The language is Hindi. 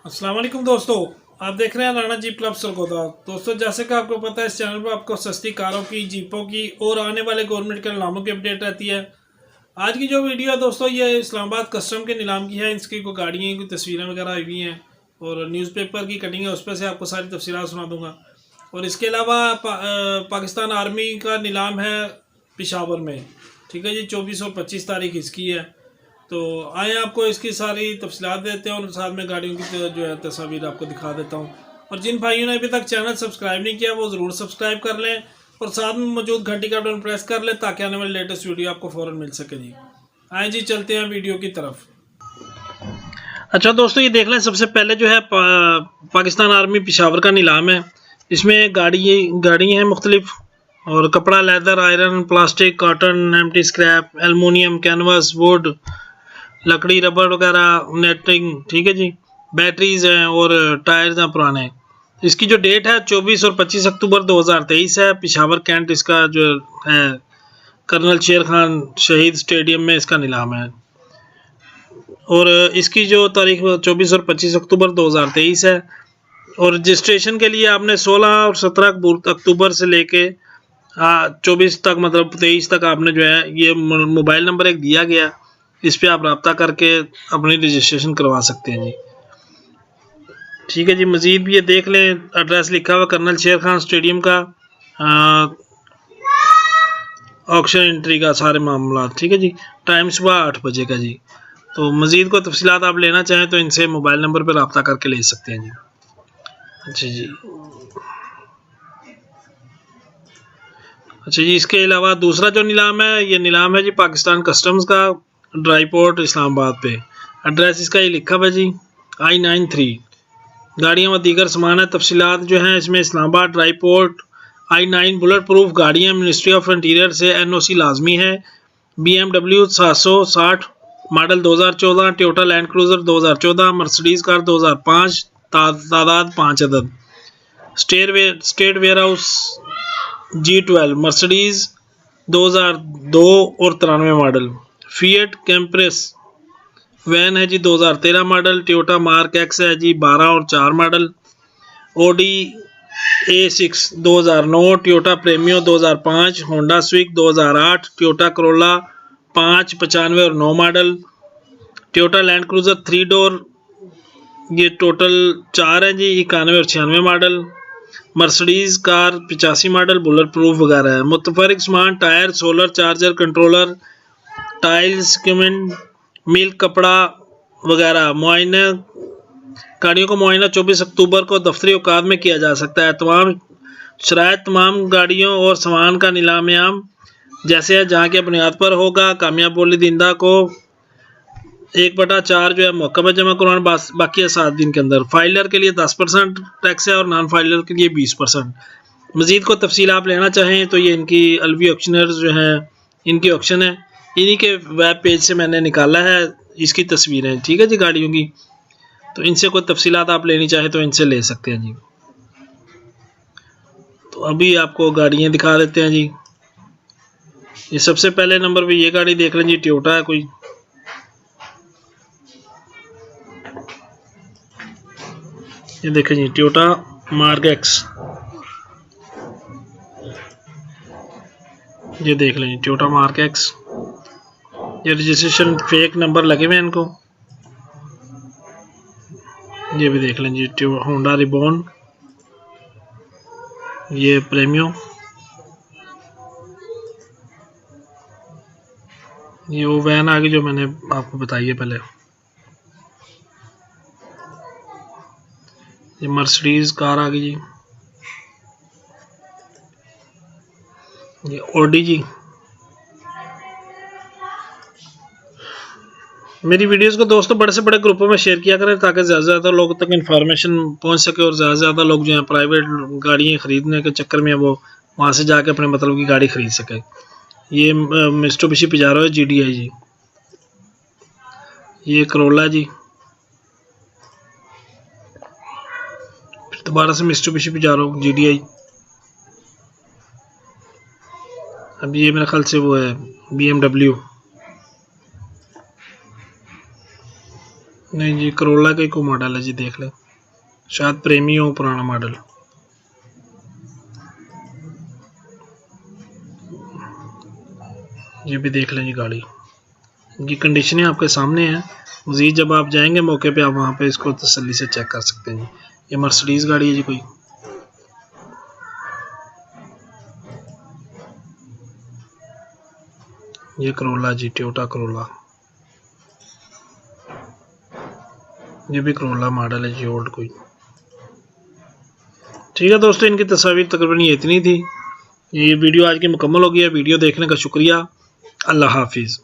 अस्सलाम वालेकुम दोस्तों, आप देख रहे हैं राणा जीप क्लब सरगोदा। दोस्तों, जैसे कि आपको पता है, इस चैनल पर आपको सस्ती कारों की, जीपों की और आने वाले गवर्नमेंट के नीलामों की अपडेट रहती है। आज की जो वीडियो है दोस्तों, ये इस्लामाबाद कस्टम के नीलाम की है। इसकी कोई गाड़ियाँ की तस्वीरें वगैरह आई हुई हैं और न्यूज़पेपर की कटिंग है, उस पर से आपको सारी तफसीलात सुना दूंगा। और इसके अलावा पाकिस्तान आर्मी का नीलाम है पेशावर में। ठीक है जी, 24 और 25 तारीख इसकी है। तो आए आपको इसकी सारी तफसीलात देते हैं और साथ में गाड़ियों की जो है तस्वीर आपको दिखा देता हूँ। और जिन भाइयों ने अभी तक चैनल सब्सक्राइब नहीं किया वो ज़रूर सब्सक्राइब कर लें और साथ में मौजूद घंटी का बटन प्रेस कर लें ताकि आने वाली लेटेस्ट वीडियो आपको फ़ौरन मिल सके जी। आए जी, चलते हैं वीडियो की तरफ। अच्छा दोस्तों, ये देख लें, सबसे पहले जो है पाकिस्तान आर्मी पेशावर का नीलाम है। इसमें गाड़ी हैं मुख्तलिफ, और कपड़ा, leather, iron, plastic, cotton, empty scrap, aluminium, canvas, would, लकड़ी, रबड़ वगैरह, नेटिंग। ठीक है जी, बैटरीज हैं और टायर्स हैं पुराने। इसकी जो डेट है 24 और 25 अक्टूबर 2023 है। पेशावर कैंट इसका जो है कर्नल शेर खान शहीद स्टेडियम में इसका नीलाम है। और इसकी जो तारीख 24 और 25 अक्टूबर 2023 है। और रजिस्ट्रेशन के लिए आपने 16 और 17 अक्टूबर से लेके 24 तक, मतलब 23 तक, आपने जो है ये मोबाइल नंबर एक दिया गया, इस पे आप रब्ता करके अपनी रजिस्ट्रेशन करवा सकते हैं जी। ठीक है जी, मज़ीद भी ये देख लें, एड्रेस लिखा हुआ कर्नल शेर खान स्टेडियम का, ऑक्शन एंट्री का सारे मामला। ठीक है जी, टाइम सुबह 8 बजे का जी। तो मज़ीद को तफसीलात आप लेना चाहें तो इनसे मोबाइल नंबर पर रब्ता करके ले सकते हैं जी। अच्छा जी, अच्छा जी, इसके अलावा दूसरा जो नीलाम है, ये नीलाम है जी पाकिस्तान कस्टम्स का, ड्राई पोर्ट इस्लामाबाद पे। एड्रेस इसका ये लिखा हुआ जी, I93। गाड़ियाँ व दीगर सामान है। तफसीलात जो हैं इसमें Islamabad dry port, I9 bullet proof गाड़ियाँ, मिनिस्ट्री ऑफ इंटीरियर से NOC लाजमी है। BMW 760 model 2014, Toyota Land cruiser 2014, Mercedes car 2005, तादाद 5 अदद। State ware house G12, Mercedes 2002 और 93 मॉडल। फिएट कैम्प्रेस वैन है जी 2013 मॉडल। टोयोटा मार्क एक्स है जी 12 और 4 model. Audi A6 2009, Toyota Premio 2005, Honda Civic 2008, Toyota Corolla 5, 95 और 9 model. Toyota Land Cruiser 3 door, ये टोटल 4 है जी, 91 और 96 model. Mercedes car 85 model, bullet proof वगैरह है। मुतफरिक सामान, tyre, solar charger, controller, tiles, cement, milk, कपड़ा वगैरह। मुआयना, गाड़ियों को मुआयना 24 अक्टूबर को दफ्तरी औकात में किया जा सकता है। तमाम शराइत तमाम गाड़ियों और सामान का नीलाम आम जैसे है जहाँ की बुनियाद पर होगा। कामयाब बोली दींदा को 1/4 जो है मौका जमा करवाना, बाकी है 7 दिन के अंदर। फाइलर के लिए 10% टैक्स है और नॉन फाइलर के लिए 20%। मज़ीद को तफसील आप लेना चाहें तो ये इनकी अलवी ऑक्शनर्स जो हैं, इनकी ऑक्शन है, इन्हीं के वेब पेज से मैंने निकाला है इसकी तस्वीरें। ठीक है जी, गाड़ियों की, तो इनसे कोई तफसीलात आप लेनी चाहें तो इनसे ले सकते हैं जी। तो अभी आपको गाड़ियाँ दिखा देते हैं जी। ये सबसे पहले नंबर पे ये गाड़ी देख लें जी, टोयोटा है कोई। ये देखें जी, टोयोटा मार्क एक्स, ये देख लें टोयोटा मार्क एक्स। ये रजिस्ट्रेशन फेक नंबर लगे हुए हैं इनको। ये भी देख लें जी, होंडा रिबॉन, ये प्रेमियो, ये वो वैन आ गई जो मैंने आपको बताई है पहले। ये मर्सिडीज़ कार आ गई जी। ये ऑडी जी। मेरी वीडियोस को दोस्तों बड़े से बड़े ग्रुपों में शेयर किया करें ताकि ज़्यादा से ज़्यादा लोगों तक इन्फॉर्मेशन पहुंच सके और ज़्यादा से ज़्यादा लोग जो हैं प्राइवेट गाड़ियाँ ख़रीदने के चक्कर में वो वहाँ से जाके अपने मतलब की गाड़ी ख़रीद सके। ये मित्सुबिशी पिजारो है GDI जी। ये करोला जी, फिर दोबारा से मित्सुबिशी पिजारो GDI। अब ये मेरे ख्याल से वो है BMW। नहीं जी, करोला का ही कोई मॉडल है जी, देख लें, शायद प्रेमी हो पुराना मॉडल। ये भी देख लें जी गाड़ी, इनकी कंडीशनें आपके सामने हैं। मज़ीद जब आप जाएंगे मौके पे आप वहाँ पे इसको तसल्ली से चेक कर सकते हैं जी। ये मर्सिडीज़ गाड़ी है जी कोई। ये करोला जी, टोयोटा करोला, ये भी करोला मॉडल है जी, ओल्ड कोई। ठीक है दोस्तों, इनकी तस्वीर तकरीबन ये इतनी थी। ये वीडियो आज की मुकम्मल हो गई है। वीडियो देखने का शुक्रिया। अल्लाह हाफिज़।